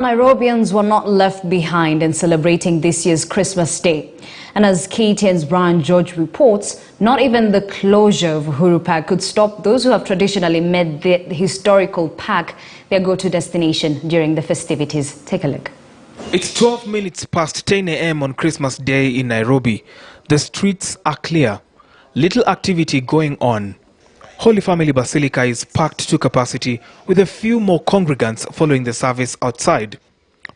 Nairobians were not left behind in celebrating this year's Christmas Day. And as KTN's Brian George reports, not even the closure of Uhuru Park could stop those who have traditionally made the historical park their go-to destination during the festivities. Take a look. It's 12 minutes past 10 a.m. on Christmas Day in Nairobi. The streets are clear. Little activity going on. Holy Family Basilica is packed to capacity with a few more congregants following the service outside.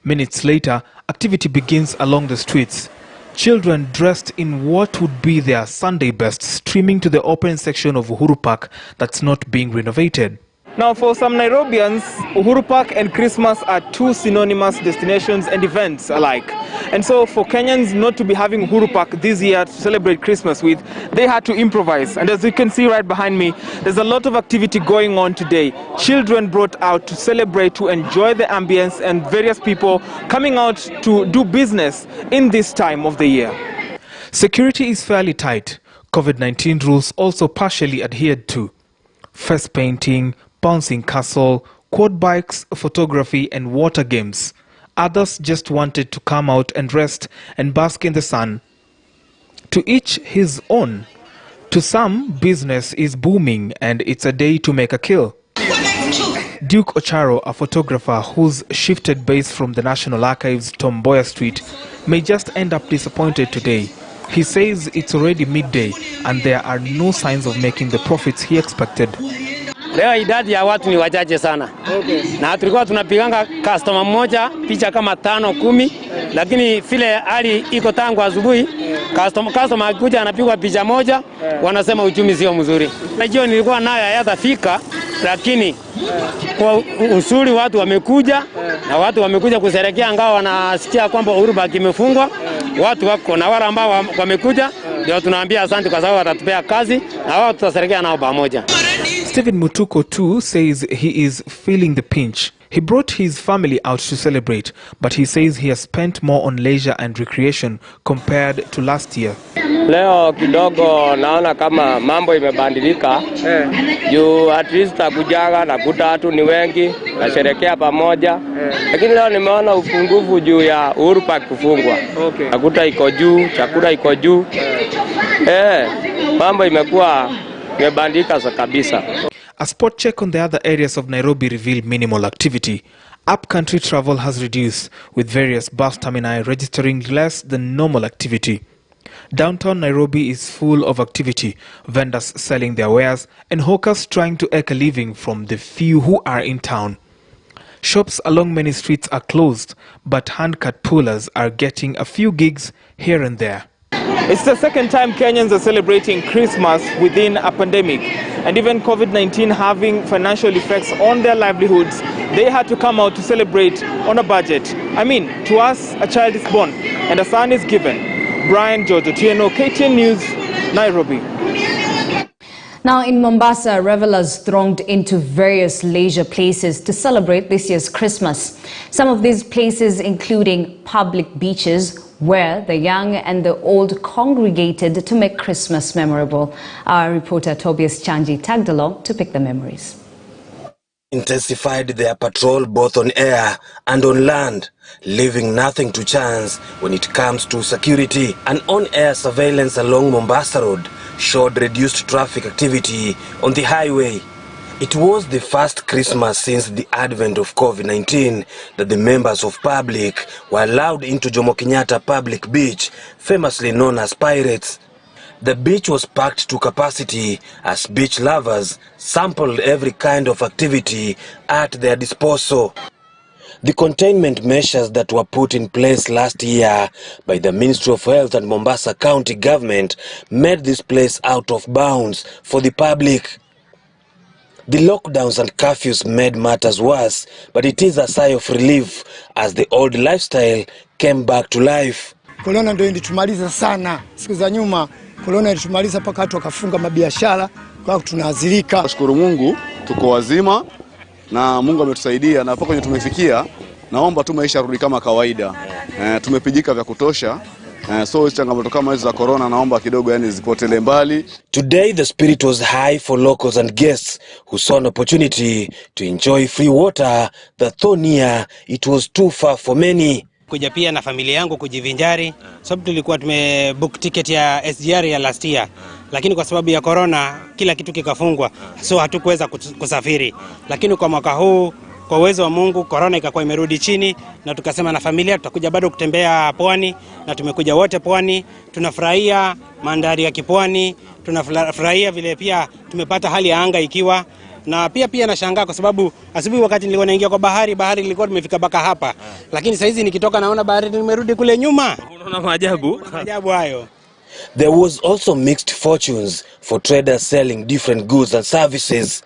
Minutes later, activity begins along the streets. Children dressed in what would be their Sunday best streaming to the open section of Uhuru Park that's not being renovated. Now, for some Nairobians, Uhuru Park and Christmas are two synonymous destinations and events alike. And so for Kenyans not to be having Uhuru Park this year to celebrate Christmas with, they had to improvise. And as you can see right behind me, there's a lot of activity going on today. Children brought out to celebrate, to enjoy the ambience, and various people coming out to do business in this time of the year. Security is fairly tight. COVID-19 rules also partially adhered to. Face painting, bouncing castle, quad bikes, photography and water games. Others just wanted to come out and rest and bask in the sun. To each his own. To some, business is booming and it's a day to make a kill. Duke Ocharo, a photographer who's shifted base from the National Archives Tom Mboya Street, may just end up disappointed today. He says it's already midday and there are no signs of making the profits he expected. Leo idadi ya watu ni wachache sana. Na tulikuwa tunapiganga customer mmoja picha kama 5-10, lakini vile hali iko tangu asubuhi customer akikuja anapigwa picha moja, wanasema uchumi sio mzuri. Najua nilikuwa nayo hayatafika, lakini kwa usuri watu wamekuja na watu wamekuja kusherehekea, ngao wanasikia kwamba Uhuru Park imefungwa. Watu wako na wale ambao wamekuja ndio tunaambia asante kwa sababu watatupea kazi na wao tutasherehekea nao pamoja. Stephen Mutuko too says he is feeling the pinch. He brought his family out to celebrate, but he says he has spent more on leisure and recreation compared to last year. Leo kidogo naona kama mambo imebadilika. Juu at least takujaga na kutatu ni wengi na sherekea pamoja. Lakini leo nimeona ufungufu juu ya Uhuru Park kufungwa. Nakuta iko juu, chakula iko juu. Mambo imekuwa imebadilika kabisa. A spot check on the other areas of Nairobi revealed minimal activity. Up-country travel has reduced, with various bus terminali registering less than normal activity. Downtown Nairobi is full of activity, vendors selling their wares and hawkers trying to eke a living from the few who are in town. Shops along many streets are closed, but hand-cut pullers are getting a few gigs here and there. It's the second time Kenyans are celebrating Christmas within a pandemic, and even COVID-19 having financial effects on their livelihoods, they had to come out to celebrate on a budget. I mean, to us, a child is born and a son is given. Brian George, KTN News, Nairobi. Now in Mombasa, revelers thronged into various leisure places to celebrate this year's Christmas. Some of these places including public beaches, where the young and the old congregated to make Christmas memorable. Our reporter Tobias Chanji tagged along to pick the memories. Intensified their patrol both on air and on land, leaving nothing to chance when it comes to security. An on-air surveillance along Mombasa Road showed reduced traffic activity on the highway. It was the first Christmas since the advent of COVID-19 that the members of public were allowed into Jomo Kenyatta Public Beach, famously known as Pirates. The beach was packed to capacity as beach lovers sampled every kind of activity at their disposal. The containment measures that were put in place last year by the Ministry of Health and Mombasa County Government made this place out of bounds for the public. The lockdowns and curfews made matters worse, but it is a sigh of relief as the old lifestyle came back to life. Corona ndio ilitumaliza sana. Siku za nyuma corona ilitumaliza mpaka watu wakafunga mabiashara, kwa tunaadhirika. Nashukuru Mungu tuko wazima na Mungu ametusaidia na mpaka kwenye tumefikia. Naomba tu maisha rudi kama kawaida. Tumepigika vya kutosha So changamoto kama hizo za corona naomba kidogo yani zipotele mbali. Today the spirit was high for locals and guests who saw an opportunity to enjoy free water that though near, it was too far for many. Kuja pia na familia yangu kujivinjari, sababu tulikuwa tumebook ticket ya SGR ya last year, lakini kwa sababu ya corona kila kitu kikafungwa, so hatukuweza kusafiri. Lakini kwa mwaka huu kwa uwezo wa Mungu corona ikakuwa imerudi chini, na tukasema na familia tutakuja bado kutembea pwani, na tumekuja wote pwani. Tunafurahia mandhari ya kipwani, tunafurahia vile pia tumepata hali ya anga ikiwa, na pia nashangaa kwa sababu asubuhi wakati nilikuwa naingia kwa bahari ilikuwa tumefika baka hapa, lakini sasa hizi nikitoka naona bahari nimerudi kule nyuma. Unaona maajabu hayo. There was also mixed fortunes for traders selling different goods and services,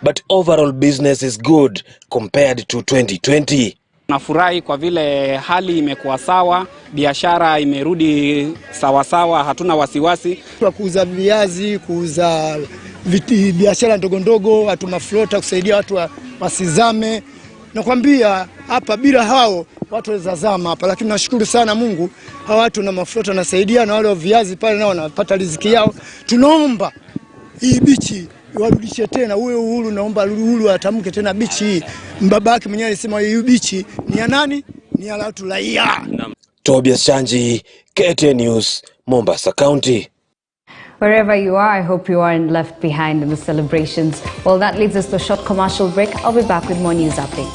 but overall business is good compared to 2020. Nafurahi kwa vile hali imekuwa sawa, biashara imerudi sawa, hatuna wasiwasi. Kwa kuuza viazi, kuuza biashara ndogo, watu maflota kusaidia watu wasizame. Nakwambia hapa bila hao watu wazazama hapa, lakini nashukuru sana Mungu hao watu na maflota nasaidia, na wale viazi pale nao wanapata riziki yao. Tunaomba hii bichi warudishe tena uwe uhuru, naomba uhuru atamke tena bichi hii. Mbabake mwenyewe alisema hii bichi ni ya nani? Ni ya watu raia. Tobias Chanji, KTN News, Mombasa County. Wherever you are, I hope you aren't left behind in the celebrations. Well, that leads us to a short commercial break. I'll be back with more news updates.